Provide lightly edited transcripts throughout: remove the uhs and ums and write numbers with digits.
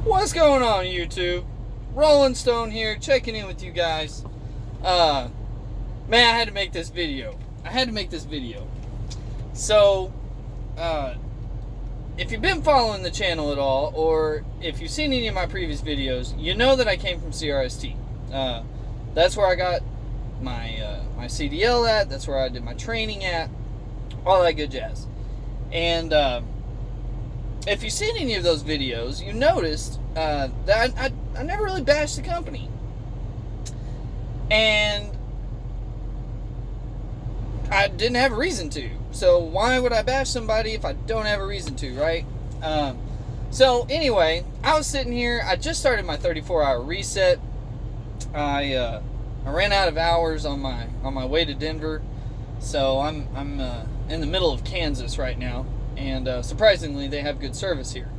What's going on, YouTube? Rolling Stone here, checking in with you guys. Man, I had to make this video. So, if you've been following the channel at all, or if you've seen any of my previous videos, you know that I came from CRST. That's where I got my CDL at. That's where I did my training at. All that good jazz. And if you've seen any of those videos, you noticed that I never really bashed the company. And I didn't have a reason to. So why would I bash somebody if I don't have a reason to, right? So anyway, I was sitting here. I just started my 34-hour reset. I ran out of hours on my way to Denver. So I'm in the middle of Kansas right now. And surprisingly, they have good service here.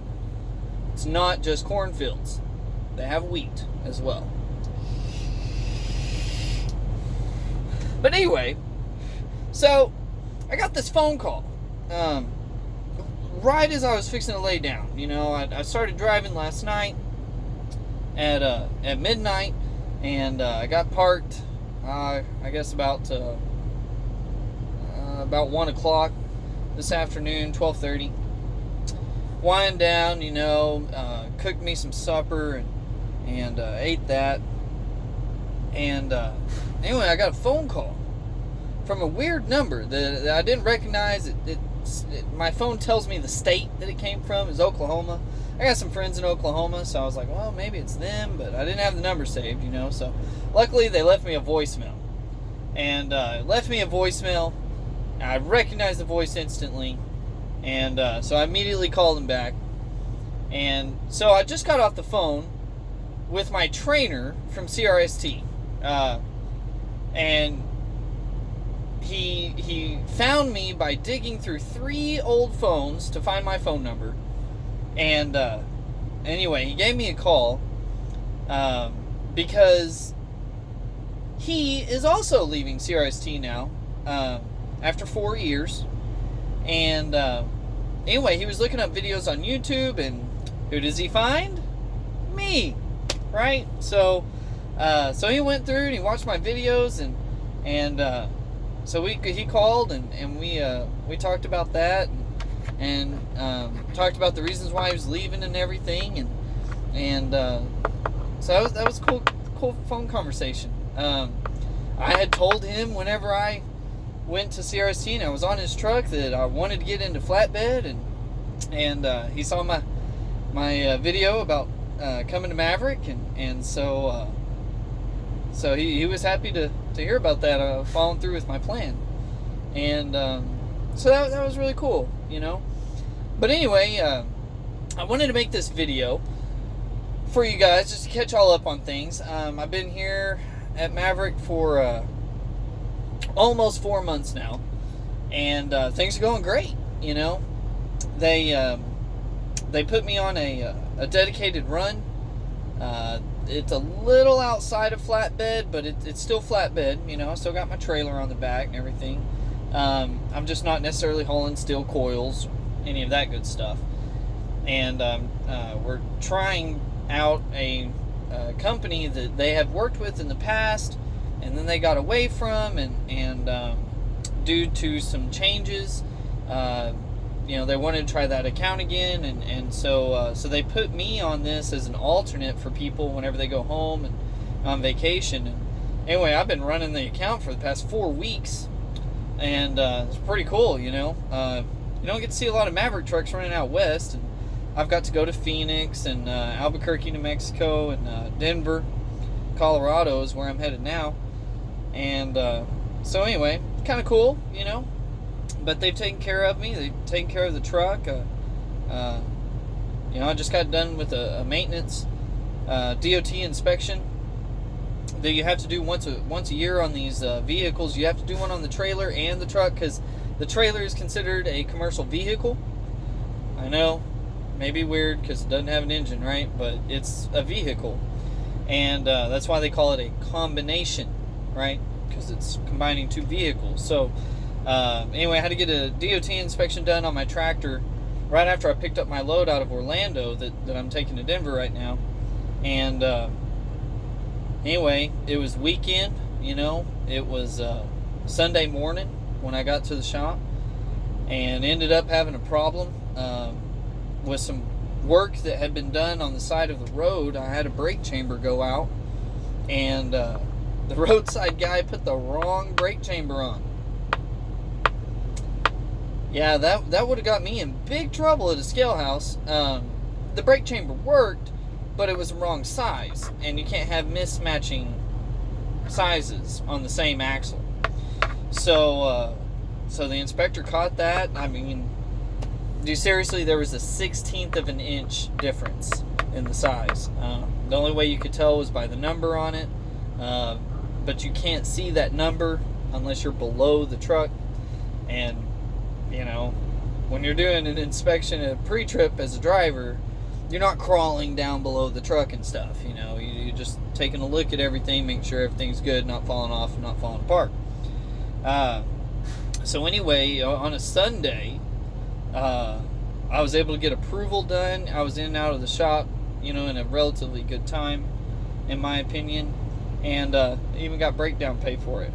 It's not just cornfields. They have wheat as well. But anyway, so I got this phone call right as I was fixing to lay down. You know, I started driving last night at midnight, and I got parked. I guess about 1 o'clock this afternoon, 12:30. Wind down, you know, cooked me some supper and ate that. And anyway, I got a phone call from a weird number that I didn't recognize. My phone tells me the state that it came from is Oklahoma. I got some friends in Oklahoma, so I was like, well, maybe it's them, but I didn't have the number saved, you know. So luckily, they left me a voicemail. And left me a voicemail. I recognized the voice instantly. And so I immediately called him back. And so I just got off the phone with my trainer from CRST. And he found me by digging through 3 old phones to find my phone number. And anyway, he gave me a call because he is also leaving CRST now after 4 years. And anyway, he was looking up videos on YouTube, and who does he find? Me, right? So he went through and he watched my videos, and so he called and we talked about that and talked about the reasons why he was leaving and everything, and so that was cool phone conversation. I had told him whenever I went to CRST and I was on his truck that I wanted to get into flatbed, and he saw my video about coming to Maverick, and so he was happy to hear about that, following through with my plan, and so that was really cool, you know. But anyway, I wanted to make this video for you guys just to catch all up on things. I've been here at Maverick for almost 4 months now, and things are going great. You know, they put me on a dedicated run. It's a little outside of flatbed, but it's still flatbed. You know, I still got my trailer on the back and everything. I'm just not necessarily hauling steel coils, any of that good stuff. And we're trying out a company that they have worked with in the past, and then they got away from, and due to some changes, you know, they wanted to try that account again, and so they put me on this as an alternate for people whenever they go home and on vacation. And anyway, I've been running the account for the past 4 weeks, and it's pretty cool, you know. You don't get to see a lot of Maverick trucks running out west, and I've got to go to Phoenix and Albuquerque, New Mexico, and Denver, Colorado is where I'm headed now. And so anyway, kind of cool, you know. But they've taken care of me. They've taken care of the truck. You know, I just got done with a maintenance DOT inspection that you have to do once a year on these vehicles. You have to do one on the trailer and the truck, because the trailer is considered a commercial vehicle. I know, maybe weird because it doesn't have an engine, right? But it's a vehicle, and that's why they call it a combination, right? Because it's combining 2 vehicles. So anyway, I had to get a DOT inspection done on my tractor right after I picked up my load out of Orlando that I'm taking to Denver right now. And anyway, it was weekend, it was Sunday morning when I got to the shop, and ended up having a problem with some work that had been done on the side of the road. I had a brake chamber go out, and the roadside guy put the wrong brake chamber on. Yeah, that would have got me in big trouble at a scale house. The brake chamber worked, but it was the wrong size, and you can't have mismatching sizes on the same axle. So the inspector caught that. I mean, seriously, there was a 1/16 of an inch difference in the size. The only way you could tell was by the number on it, but you can't see that number unless you're below the truck. And when you're doing an inspection at a pre-trip as a driver, you're not crawling down below the truck and stuff. You're just taking a look at everything, making sure everything's good, not falling off and not falling apart. So anyway, on a Sunday, I was able to get approval done. I was in and out of the shop, in a relatively good time, in my opinion, and even got breakdown pay for it.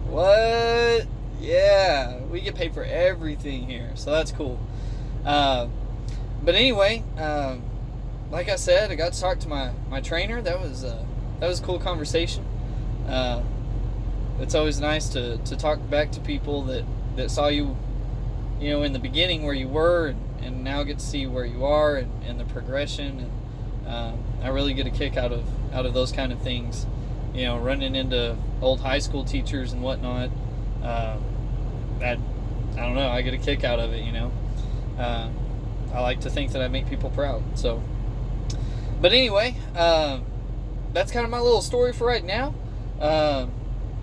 What? Yeah, we get paid for everything here, so that's cool. But anyway, like I said, I got to talk to my trainer. That was a cool conversation. It's always nice to talk back to people that saw you, in the beginning where you were, and now get to see where you are and the progression. And I really get a kick out of those kind of things. Running into old high school teachers and whatnot. I don't know. I get a kick out of it. I like to think that I make people proud. So, but anyway, that's kind of my little story for right now.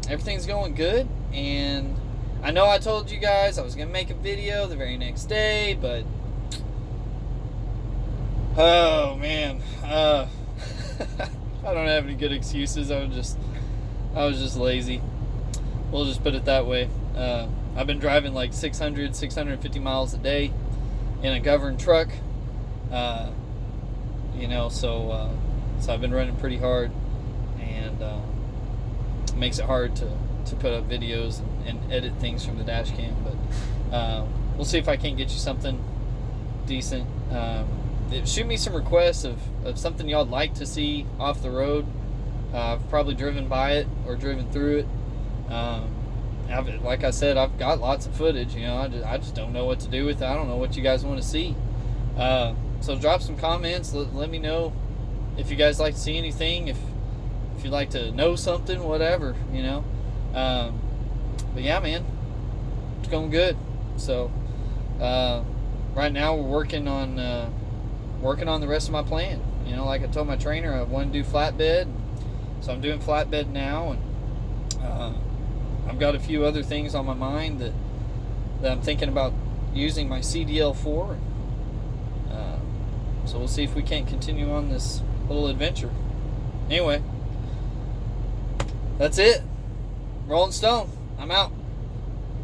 Everything's going good, and I know I told you guys I was gonna make a video the very next day, but oh man, I don't have any good excuses. I was just lazy. We'll just put it that way. I've been driving like 650 miles a day in a governed truck, so I've been running pretty hard, and it makes it hard to put up videos and edit things from the dash cam. But we'll see if I can't get you something decent. Shoot me some requests of something y'all'd like to see off the road. I've probably driven by it or driven through it. Like I said, I've got lots of footage. I just don't know what to do with it. I don't know what you guys want to see. So drop some comments. Let me know if you guys like to see anything. If you'd like to know something, whatever. But yeah, man, it's going good. So right now we're working on the rest of my plan. Like I told my trainer, I want to do flatbed, so I'm doing flatbed now, and I've got a few other things on my mind that I'm thinking about using my CDL for. So we'll see if we can't continue on this little adventure. Anyway, that's it. Rolling Stone. I'm out.